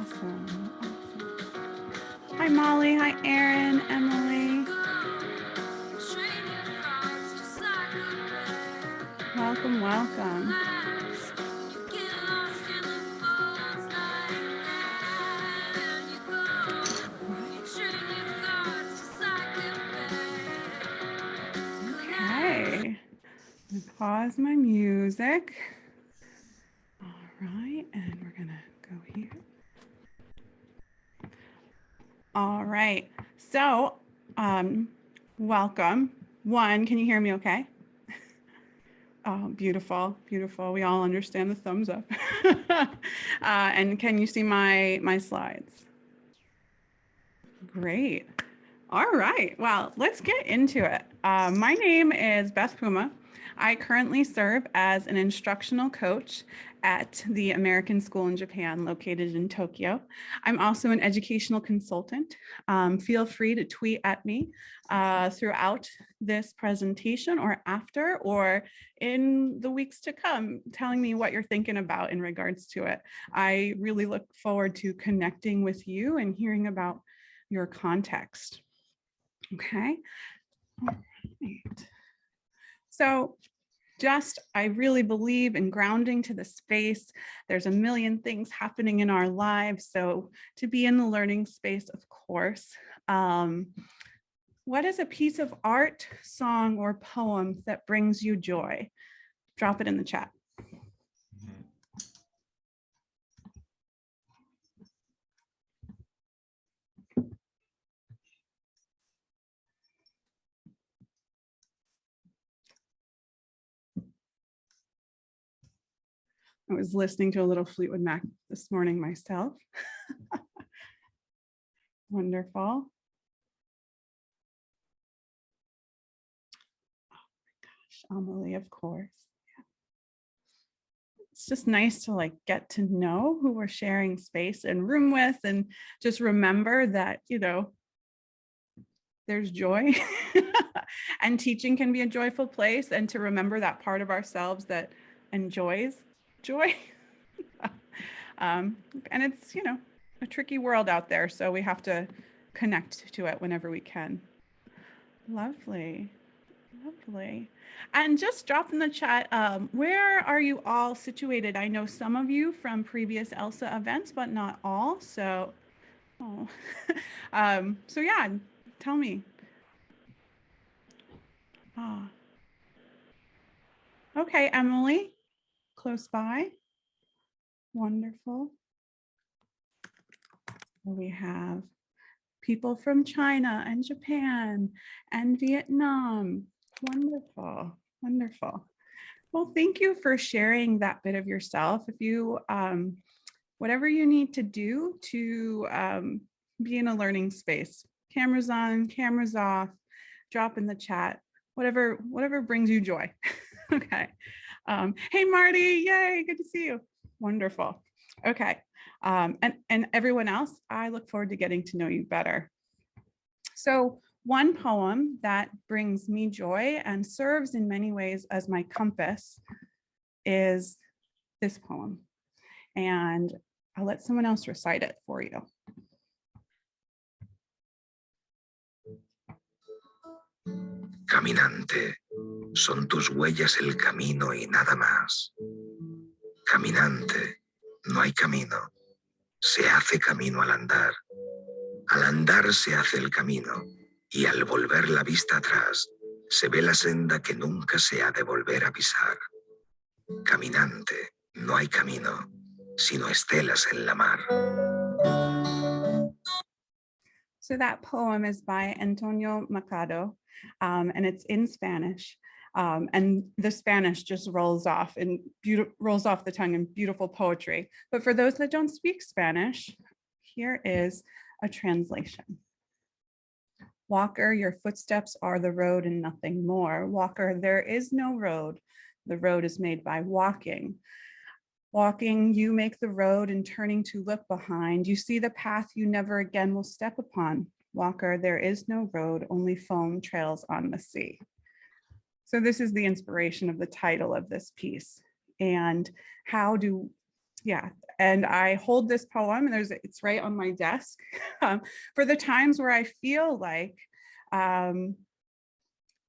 Awesome. Hi, Molly. Hi, Erin, Emily. Welcome, welcome. Okay, pause my music. All right, and we're gonna go here. All right, so welcome. One, can you hear me okay? Oh, beautiful, beautiful. We all understand the thumbs up. And can you see my slides? Great. All right, well, let's get into it. My name is Beth Puma. I currently serve as an instructional coach at the American School in Japan located in Tokyo. I'm also an educational consultant. Feel free to tweet at me throughout this presentation or after or in the weeks to come, telling me what you're thinking about in regards to it. I really look forward to connecting with you and hearing about your context. Okay. All right. So I really believe in grounding to the space. There's a million things happening in our lives. So to be in the learning space, of course. What is a piece of art, song, or poem that brings you joy? Drop it in the chat. I was listening to a little Fleetwood Mac this morning myself. Wonderful. Oh my gosh, Amelie, of course. Yeah. It's just nice to like get to know who we're sharing space and room with, and just remember that, you know, there's joy and teaching can be a joyful place, and to remember that part of ourselves that enjoys joy. And it's, you know, a tricky world out there, so we have to connect to it whenever we can. Lovely, lovely. And just drop in the chat, where are you all situated? I know some of you from previous ELLSA events, but not all. So, oh. So yeah, tell me. Ah. Okay, Emily, close by. Wonderful. We have people from China and Japan and Vietnam. Wonderful, wonderful. Well, thank you for sharing that bit of yourself. If you, whatever you need to do to be in a learning space, cameras on, cameras off, drop in the chat, whatever brings you joy. Okay. Hey, Marty, yay, good to see you. Wonderful. Okay. And everyone else, I look forward to getting to know you better. So one poem that brings me joy and serves in many ways as my compass is this poem. And I'll let someone else recite it for you. Caminante, son tus huellas el camino y nada más. Caminante, no hay camino. Se hace camino al andar. Al andar se hace el camino, y al volver la vista atrás, se ve la senda que nunca se ha de volver a pisar. Caminante, no hay camino, sino estelas en la mar. So that poem is by Antonio Machado, and it's in Spanish. And the Spanish just rolls off the tongue in beautiful poetry. But for those that don't speak Spanish, here is a translation. Walker, your footsteps are the road and nothing more. Walker, there is no road. The road is made by walking. Walking, you make the road, and turning to look behind, you see the path you never again will step upon. Walker, there is no road, only foam trails on the sea. So this is the inspiration of the title of this piece. And how do Yeah, and I hold this poem, and it's right on my desk for the times where I feel like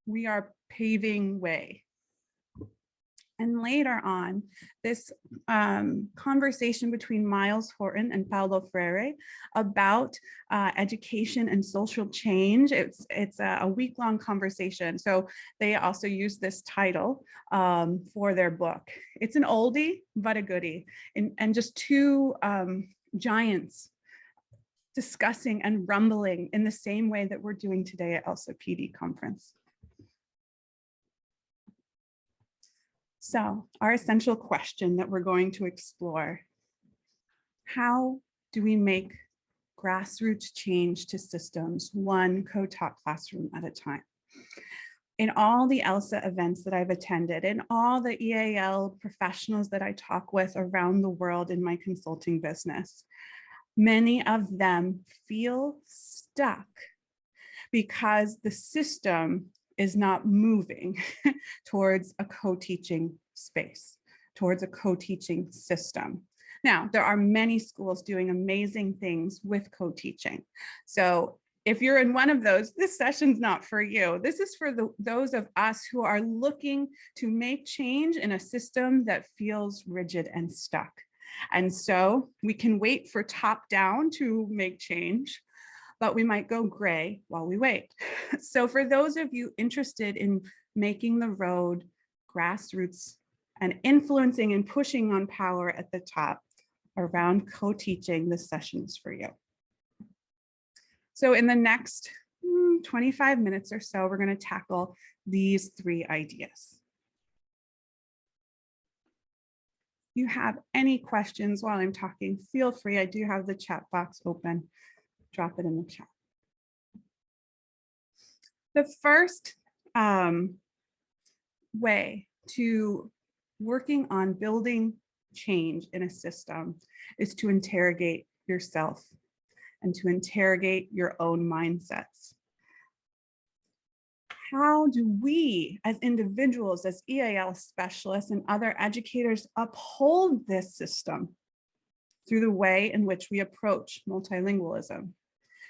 we are paving way. And later on, this conversation between Miles Horton and Paulo Freire about education and social change. It's a week-long conversation. So they also use this title for their book. It's an oldie, but a goodie. And just two giants discussing and rumbling in the same way that we're doing today at ELLSAPD conference. So our essential question that we're going to explore: how do we make grassroots change to systems, one co-taught classroom at a time? In all the ELLSA events that I've attended, and all the EAL professionals that I talk with around the world in my consulting business, many of them feel stuck because the system is not moving towards a co-teaching space, towards a co-teaching system. Now, there are many schools doing amazing things with co-teaching. So if you're in one of those, this session's not for you. This is for those of us who are looking to make change in a system that feels rigid and stuck. And so we can wait for top down to make change, but we might go gray while we wait. So for those of you interested in making the road grassroots and influencing and pushing on power at the top around co-teaching, this session is for you. So in the next 25 minutes or so, we're going to tackle these three ideas. If you have any questions while I'm talking, feel free. I do have the chat box open. Drop it in the chat. The first way to working on building change in a system is to interrogate yourself and to interrogate your own mindsets. How do we as individuals, as EAL specialists and other educators uphold this system through the way in which we approach multilingualism?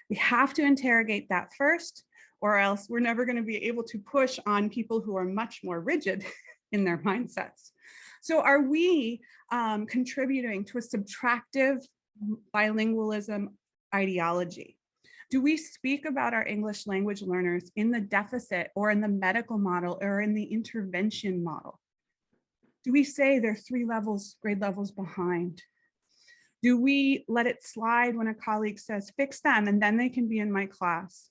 We have to interrogate that first, or else we're never going to be able to push on people who are much more rigid in their mindsets. So are we contributing to a subtractive bilingualism ideology? Do we speak about our English language learners in the deficit or in the medical model or in the intervention model? Do we say they're 3 grade levels behind? Do we let it slide when a colleague says, fix them and then they can be in my class?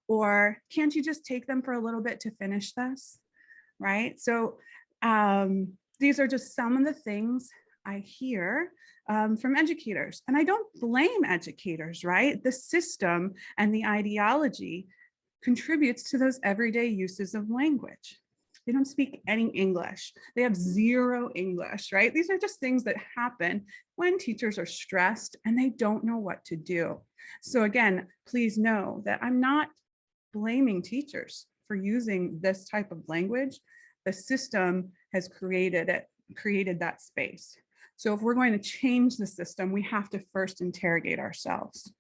Or can't you just take them for a little bit to finish this, right? So these are just some of the things I hear from educators. And I don't blame educators, right? The system and the ideology contributes to those everyday uses of language. They don't speak any English. They have 0 English, right? These are just things that happen when teachers are stressed and they don't know what to do. So again, please know that I'm not blaming teachers for using this type of language. The system has created that space. So if we're going to change the system, we have to first interrogate ourselves.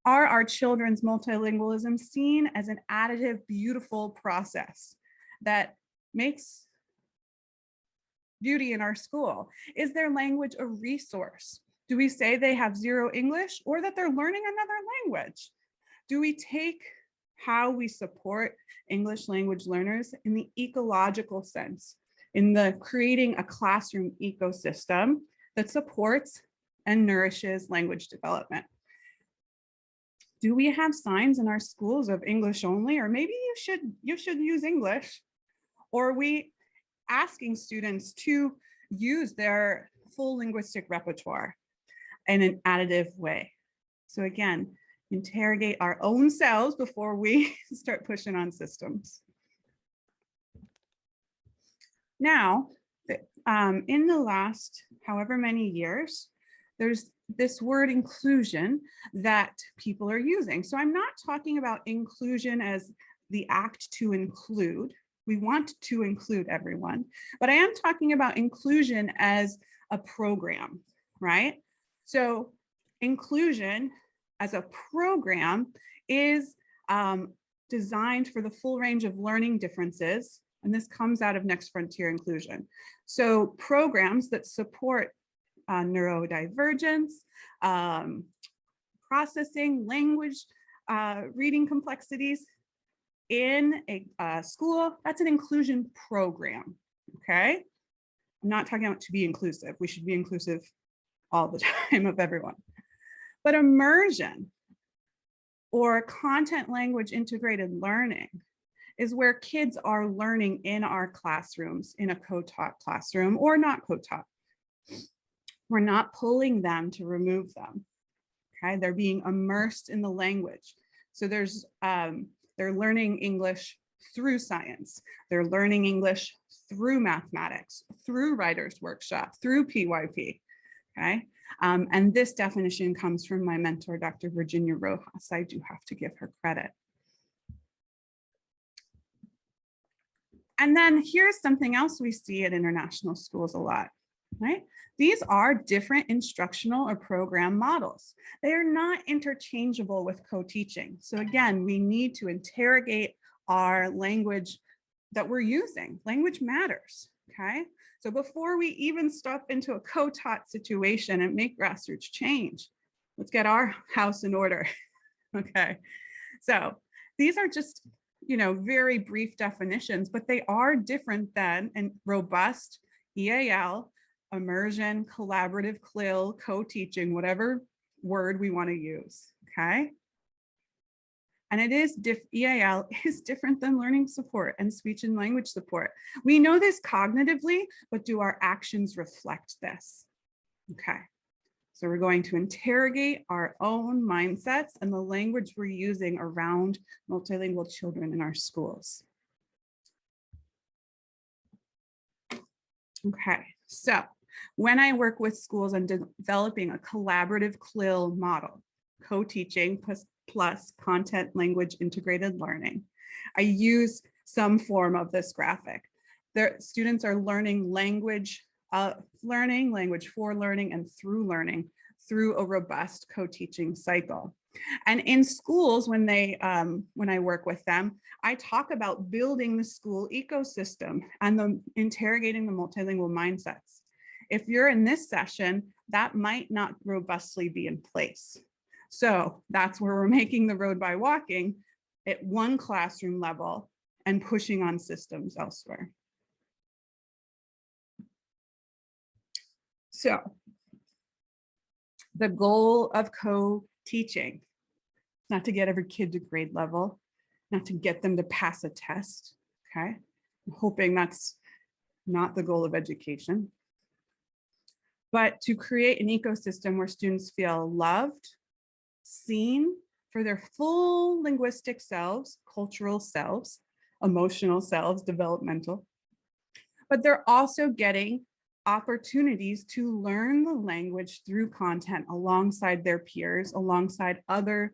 Are our children's multilingualism seen as an additive, beautiful process that makes beauty in our school? Is their language a resource? Do we say they have 0 English or that they're learning another language? Do we take how we support English language learners in the ecological sense, in the creating a classroom ecosystem that supports and nourishes language development? Do we have signs in our schools of English only, or maybe you should use English? Or are we asking students to use their full linguistic repertoire in an additive way? So again, interrogate our own selves before we start pushing on systems. Now, in the last however many years, there's this word inclusion that people are using. So I'm not talking about inclusion as the act to include. We want to include everyone, but I am talking about inclusion as a program, right? So inclusion as a program is designed for the full range of learning differences, and this comes out of Next Frontier Inclusion. So programs that support neurodivergence, processing, language, reading complexities in a school, that's an inclusion program, okay? I'm not talking about to be inclusive. We should be inclusive all the time of everyone. But immersion or content language integrated learning is where kids are learning in our classrooms, in a co-taught classroom or not co-taught. We're not pulling them to remove them, okay? They're being immersed in the language. So there's, they're learning English through science. They're learning English through mathematics, through writer's workshop, through PYP, okay? And this definition comes from my mentor, Dr. Virginia Rojas. I do have to give her credit. And then here's something else we see at international schools a lot, right? These are different instructional or program models. They are not interchangeable with co-teaching. So again, we need to interrogate our language that we're using. Language matters, okay? So before we even step into a co-taught situation and make grassroots change, let's get our house in order, okay? So these are just, you know, very brief definitions, but they are different than a robust EAL, immersion, collaborative, CLIL, co-teaching, whatever word we want to use, okay? And it is EAL is different than learning support and speech and language support. We know this cognitively, but do our actions reflect this? Okay, so we're going to interrogate our own mindsets and the language we're using around multilingual children in our schools. Okay, so when I work with schools on developing a collaborative CLIL model, co-teaching plus content language integrated learning, I use some form of this graphic. Their students are learning language for learning, and through learning through a robust co-teaching cycle. And in schools, when I work with them, I talk about building the school ecosystem and interrogating the multilingual mindsets. If you're in this session, that might not robustly be in place. So that's where we're making the road by walking at one classroom level and pushing on systems elsewhere. So the goal of co-teaching, not to get every kid to grade level, not to get them to pass a test, okay? I'm hoping that's not the goal of education, but to create an ecosystem where students feel loved, seen for their full linguistic selves, cultural selves, emotional selves, developmental, but they're also getting opportunities to learn the language through content alongside their peers, alongside other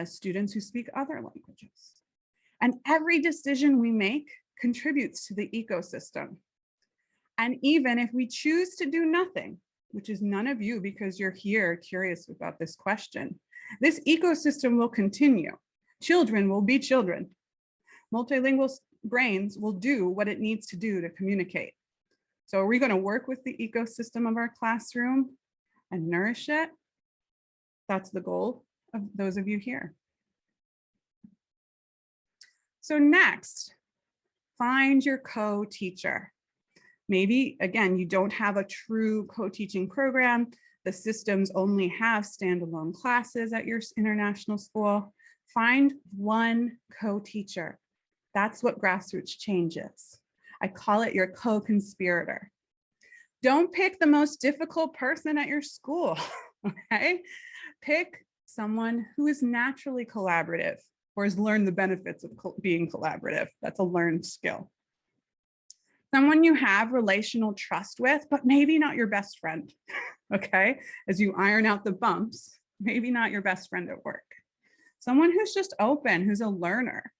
students who speak other languages. And every decision we make contributes to the ecosystem. And even if we choose to do nothing, which is none of you because you're here curious about this question, this ecosystem will continue. Children will be children. Multilingual brains will do what it needs to do to communicate. So are we going to work with the ecosystem of our classroom and nourish it? That's the goal of those of you here. So next, find your co-teacher. Maybe, again, you don't have a true co-teaching program. The systems only have standalone classes at your international school. Find one co-teacher. That's what grassroots change is. I call it your co-conspirator. Don't pick the most difficult person at your school, okay? Pick someone who is naturally collaborative or has learned the benefits of being collaborative. That's a learned skill. Someone you have relational trust with, but maybe not your best friend, okay? As you iron out the bumps, maybe not your best friend at work. Someone who's just open, who's a learner,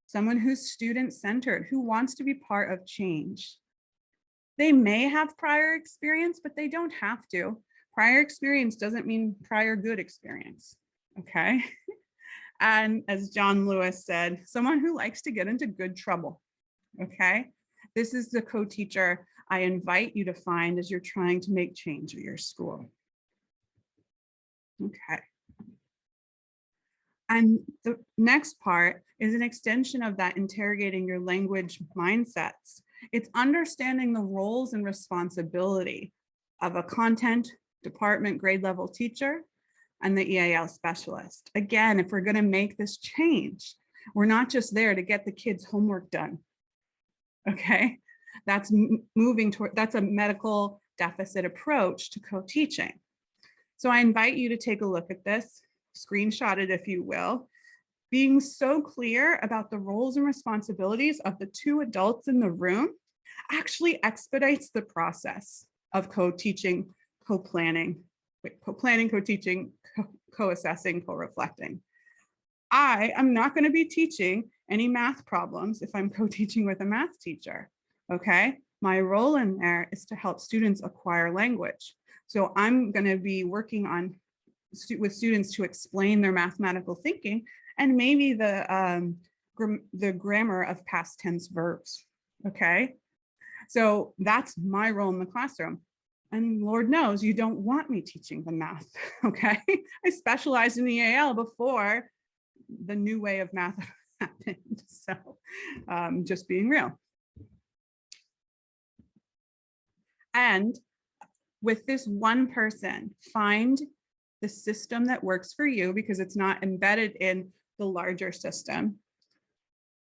someone who's student-centered, who wants to be part of change. They may have prior experience, but they don't have to. Prior experience doesn't mean prior good experience, okay? And as John Lewis said, someone who likes to get into good trouble, okay? This is the co-teacher I invite you to find as you're trying to make change at your school. Okay. And the next part is an extension of that interrogating your language mindsets. It's understanding the roles and responsibility of a content department grade level teacher and the EAL specialist. Again, if we're going to make this change, we're not just there to get the kids' homework done. Okay, that's moving toward, that's a medical deficit approach to co-teaching. So I invite you to take a look at this, screenshot it if you will. Being so clear about the roles and responsibilities of the two adults in the room actually expedites the process of co-teaching, co-planning, co-teaching, co-assessing, co-reflecting. I am not going to be teaching any math problems if I'm co-teaching with a math teacher, okay? My role in there is to help students acquire language. So I'm going to be working on with students to explain their mathematical thinking and maybe the grammar of past tense verbs, okay? So that's my role in the classroom. And Lord knows you don't want me teaching the math, okay? I specialized in EAL before the new way of math happened. So just being real. And with this one person, find the system that works for you because it's not embedded in the larger system.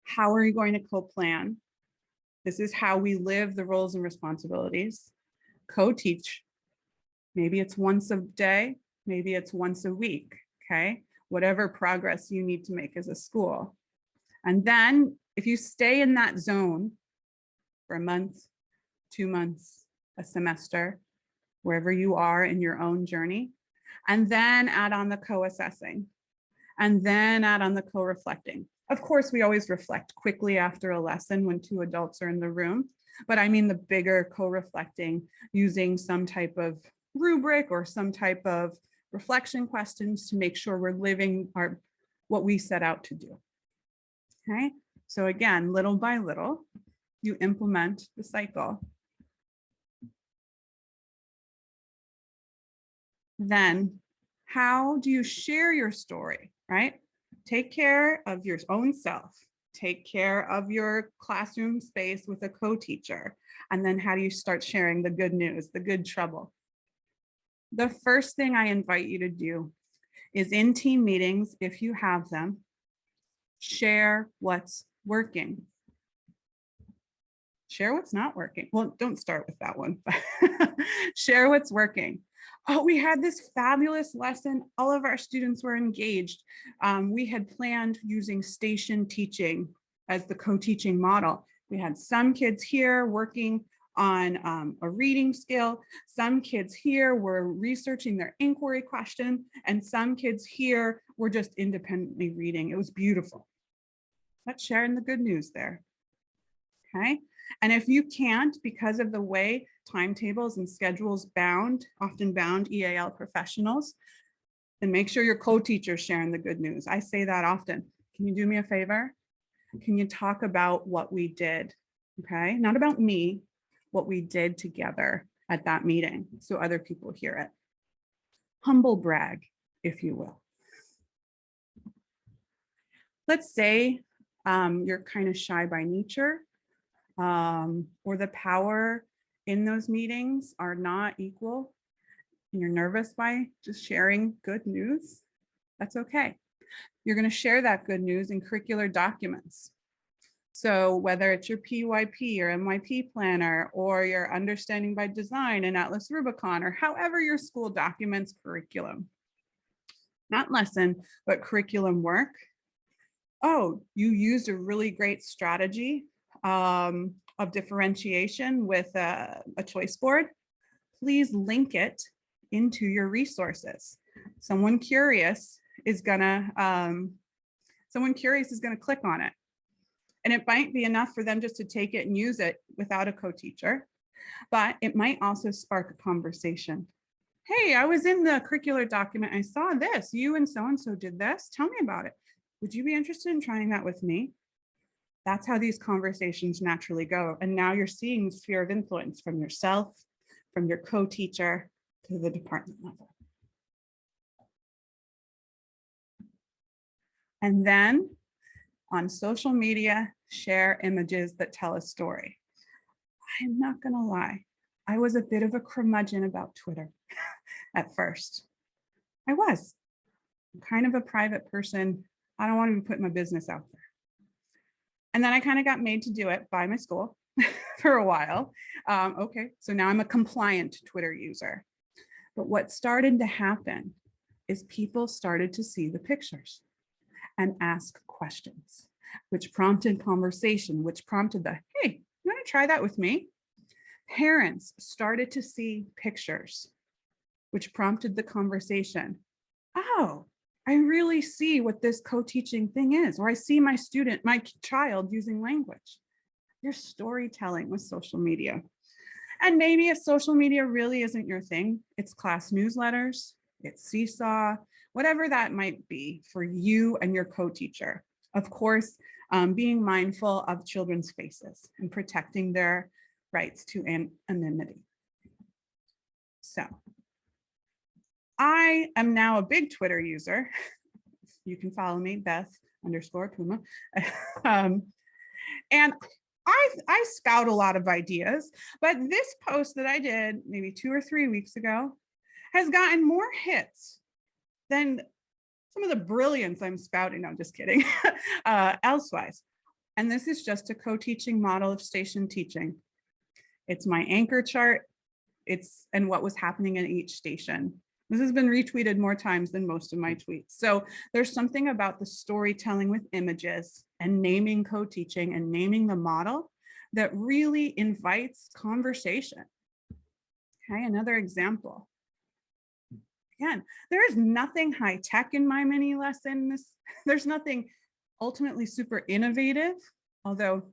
How are you going to co-plan? This is how we live the roles and responsibilities. Co-teach. Maybe it's once a day, maybe it's once a week, okay? Whatever progress you need to make as a school. And then if you stay in that zone for a month, 2 months, a semester, wherever you are in your own journey, and then add on the co-assessing, and then add on the co-reflecting. Of course, we always reflect quickly after a lesson when two adults are in the room, but I mean the bigger co-reflecting using some type of rubric or some type of reflection questions to make sure we're living what we set out to do. Okay, so again, little by little, you implement the cycle. Then how do you share your story, right? Take care of your own self, take care of your classroom space with a co-teacher, and then how do you start sharing the good news, the good trouble? The first thing I invite you to do is in team meetings, if you have them, share what's working. Share what's not working. Well, don't start with that one. Share what's working. Oh, we had this fabulous lesson. All of our students were engaged. We had planned using station teaching as the co-teaching model. We had some kids here working on a reading skill. Some kids here were researching their inquiry question, and some kids here were just independently reading. It was beautiful. That's sharing the good news there. Okay. And if you can't, because of the way timetables and schedules often bound EAL professionals, then make sure your co-teacher's sharing the good news. I say that often. Can you do me a favor? Can you talk about what we did? Okay, not about me, what we did together at that meeting so other people hear it. Humble brag, if you will. Let's say you're kind of shy by nature, or the power in those meetings are not equal, and you're nervous by just sharing good news. That's okay. You're going to share that good news in curricular documents. So whether it's your PYP or MYP planner or your understanding by design and Atlas Rubicon, or however your school documents curriculum, not lesson, but curriculum work. Oh, you used a really great strategy of differentiation with a choice board. Please link it into your resources. Someone curious is gonna click on it. And it might be enough for them just to take it and use it without a co-teacher. but it might also spark a conversation. Hey, I was in the curricular document. I saw this. You and so did this. Tell me about it. Would you be interested in trying that with me? That's how these conversations naturally go. And now you're seeing the sphere of influence from yourself, from your co-teacher to the department level. And then on social media, share images that tell a story. I'm not gonna lie, I was a bit of a curmudgeon about Twitter at first. I was kind of a private person. I don't want to be putting my business out there. And then I kind of got made to do it by my school for a while. Okay, so now I'm a compliant Twitter user. But what started to happen is people started to see the pictures and ask questions, which prompted conversation, which prompted the, hey, you want to try that with me? Parents started to see pictures, which prompted the conversation. Oh, I really see what this co-teaching thing is, or I see my student, my child using language. Your storytelling with social media. And maybe if social media really isn't your thing, it's class newsletters, it's Seesaw, whatever that might be for you and your co-teacher. Of course, being mindful of children's faces and protecting their rights to anonymity. So I am now a big Twitter user. You can follow me, Beth_Puma. And I spout a lot of ideas, but this post that I did maybe 2 or 3 weeks ago has gotten more hits than some of the brilliance I'm spouting. No, I'm just kidding. Elsewise. And this is just a co-teaching model of station teaching. It's my anchor chart. And what was happening in each station. This has been retweeted more times than most of my tweets. So there's something about the storytelling with images and naming co-teaching and naming the model that really invites conversation. Okay, another example. Again, there is nothing high tech in my mini lesson. There's nothing ultimately super innovative, although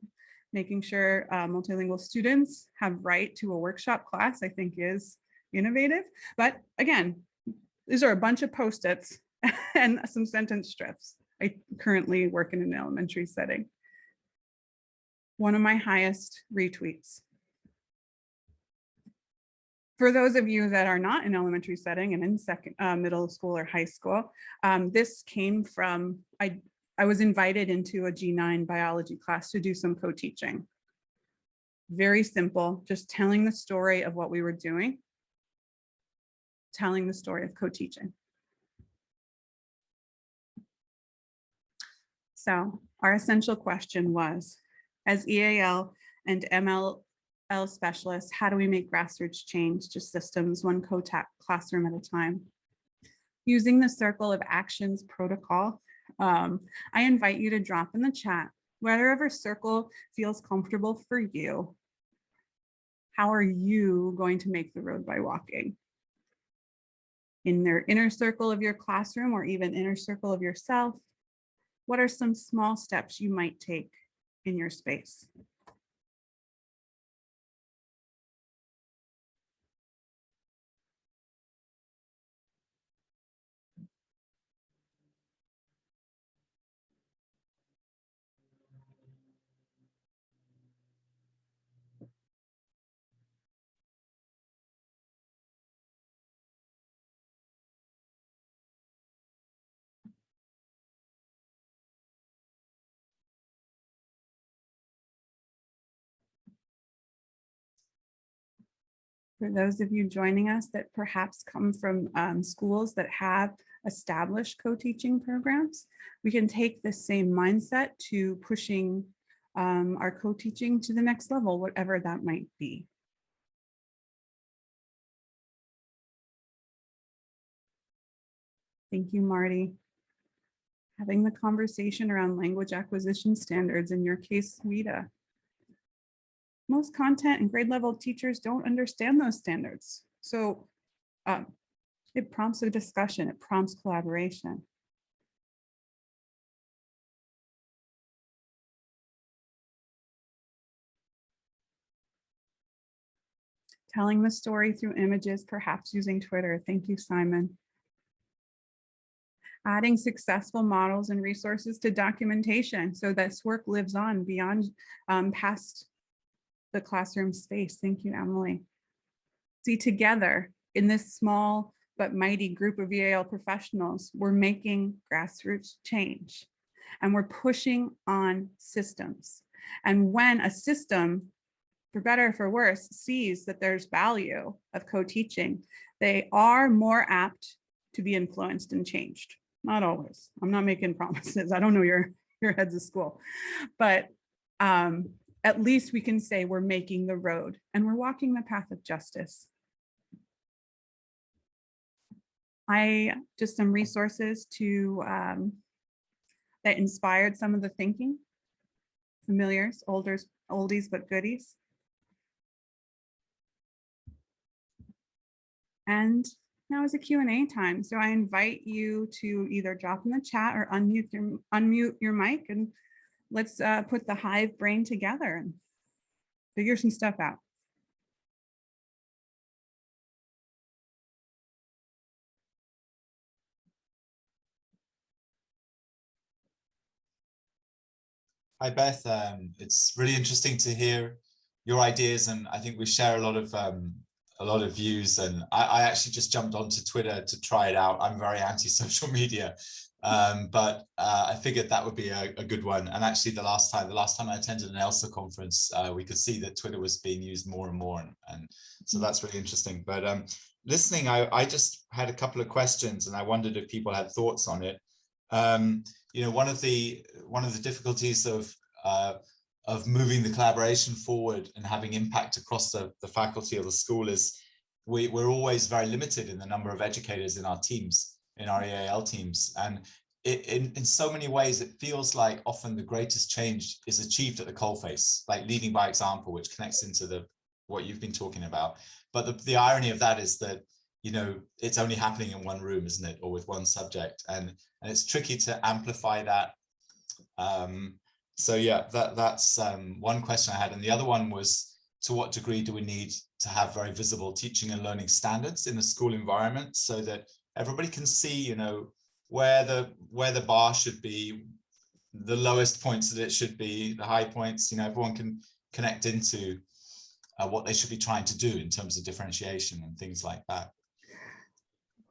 making sure multilingual students have right to a workshop class, I think is innovative. But again, these are a bunch of Post-its and some sentence strips. I currently work in an elementary setting. One of my highest retweets. For those of you that are not in elementary setting and in middle school or high school, this came from, I was invited into a G9 biology class to do some co-teaching. Very simple, just telling the story of what we were doing, telling the story of co-teaching. So our essential question was, as EAL and ML specialists, how do we make grassroots change to systems one classroom at a time? Using the circle of actions protocol, I invite you to drop in the chat, whatever circle feels comfortable for you. How are you going to make the road by walking? In their inner circle of your classroom or even inner circle of yourself, what are some small steps you might take in your space? For those of you joining us that perhaps come from schools that have established co-teaching programs, we can take the same mindset to pushing our co-teaching to the next level, whatever that might be. Thank you, Marty. Having the conversation around language acquisition standards, in your case, WIDA. Most content and grade level teachers don't understand those standards. So it prompts a discussion, it prompts collaboration. Telling the story through images, perhaps using Twitter. Thank you, Simon. Adding successful models and resources to documentation so this work lives on beyond past the classroom space. Thank you, Emily. See, together in this small but mighty group of EAL professionals, we're making grassroots change and we're pushing on systems. And when a system, for better or for worse, sees that there's value of co-teaching, they are more apt to be influenced and changed. Not always. I'm not making promises. I don't know your heads of school, but at least we can say we're making the road and we're walking the path of justice. Just some resources to that inspired some of the thinking. Familiars, oldies but goodies. And now is a Q&A time. So I invite you to either drop in the chat or unmute your mic, and let's put the hive brain together and figure some stuff out. Hi, Beth. It's really interesting to hear your ideas, and I think we share a lot of views. And I actually just jumped onto Twitter to try it out. I'm very anti-social media, but I figured that would be a good one. And actually, the last time I attended an ELLSA conference, we could see that Twitter was being used more and more, and so that's really interesting. But listening, I just had a couple of questions, and I wondered if people had thoughts on it. You know, one of the difficulties of moving the collaboration forward and having impact across the faculty or the school is we're always very limited in the number of educators in our teams, in our EAL teams. And in so many ways, it feels like often the greatest change is achieved at the coalface, like leading by example, which connects into what you've been talking about. But the irony of that is that, you know, it's only happening in one room, isn't it? Or with one subject. And it's tricky to amplify that. So yeah, that's one question I had. And the other one was, to what degree do we need to have very visible teaching and learning standards in the school environment so that everybody can see, you know, where the bar should be, the lowest points that it should be, the high points, you know, everyone can connect into what they should be trying to do in terms of differentiation and things like that.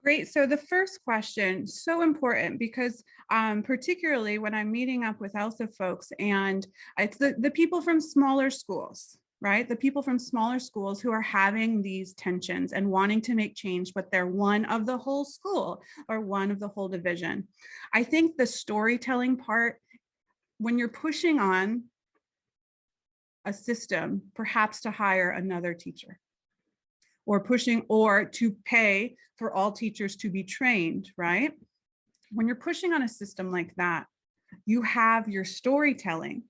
Great. So the first question, so important, because particularly when I'm meeting up with ELLSA folks, and it's the people from smaller schools, right? The people from smaller schools who are having these tensions and wanting to make change, but they're one of the whole school or one of the whole division. I think the storytelling part, when you're pushing on a system, perhaps to hire another teacher, or pushing, or to pay for all teachers to be trained, right? When you're pushing on a system like that, you have your storytelling,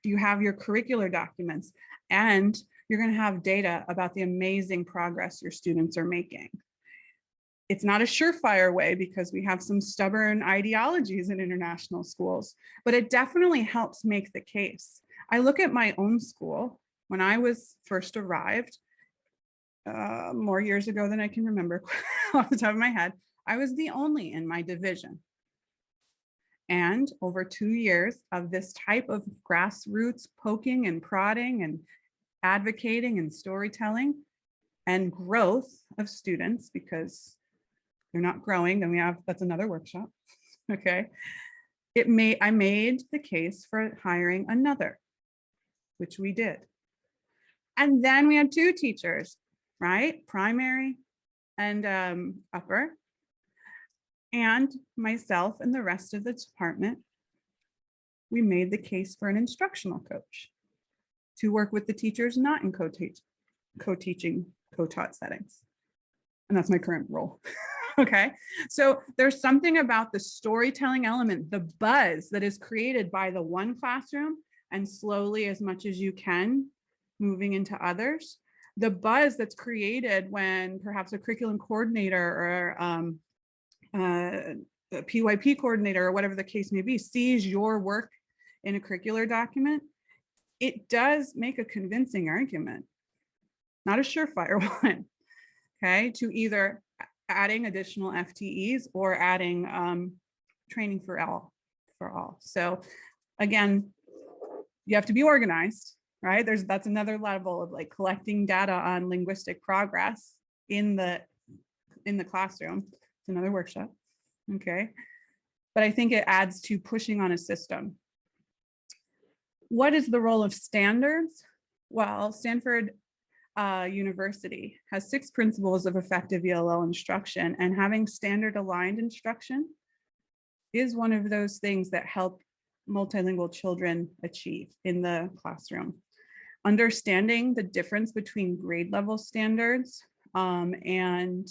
you have your curricular documents, and you're gonna have data about the amazing progress your students are making. It's not a surefire way because we have some stubborn ideologies in international schools, but it definitely helps make the case. I look at my own school. When I was first arrived, more years ago than I can remember off the top of my head, I was the only in my division. And over 2 years of this type of grassroots poking and prodding and advocating and storytelling and growth of students, because they're not growing, then that's another workshop, okay? I made the case for hiring another, which we did. And then we had 2 teachers, right? Primary and upper, and myself and the rest of the department, we made the case for an instructional coach to work with the teachers not in co-teaching, co-taught settings. And that's my current role. Okay, so there's something about the storytelling element, the buzz that is created by the one classroom, and slowly, as much as you can, moving into others. The buzz that's created when perhaps a curriculum coordinator or a PYP coordinator or whatever the case may be sees your work in a curricular document, it does make a convincing argument not a surefire one, okay, to either adding additional FTEs or adding training for all. So again, you have to be organized, right? That's another level of like collecting data on linguistic progress in the classroom. It's another workshop, okay? But I think it adds to pushing on a system. What is the role of standards? Well, Stanford University has 6 principles of effective ELL instruction, and having standard aligned instruction is one of those things that help multilingual children achieve in the classroom. Understanding the difference between grade level standards and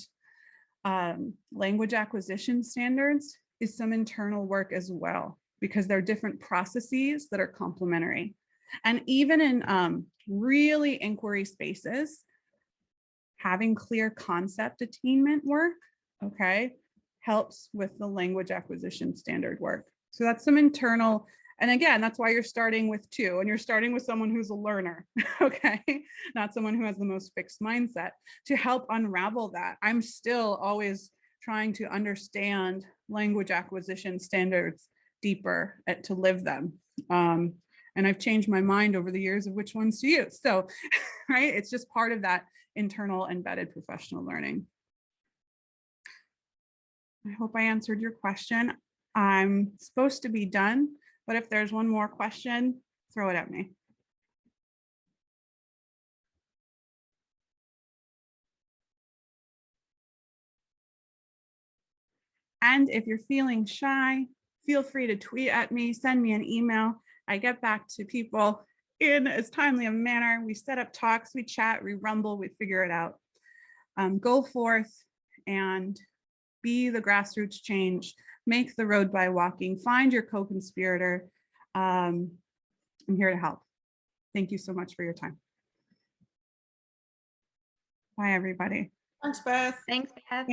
language acquisition standards is some internal work as well, because there are different processes that are complementary. And even in really inquiry spaces, having clear concept attainment work, okay, helps with the language acquisition standard work. So that's some internal, and again, that's why you're starting with 2, and you're starting with someone who's a learner, okay, not someone who has the most fixed mindset, to help unravel that. I'm still always trying to understand language acquisition standards deeper to live them. And I've changed my mind over the years of which ones to use. So, right, it's just part of that internal embedded professional learning. I hope I answered your question. I'm supposed to be done, but if there's one more question, throw it at me. And if you're feeling shy, feel free to tweet at me, send me an email. I get back to people in as timely a manner. We set up talks, we chat, we rumble, we figure it out. Go forth and be the grassroots change, make the road by walking, find your co-conspirator. I'm here to help. Thank you so much for your time. Bye, everybody. Thanks, Beth. Thanks, Beth.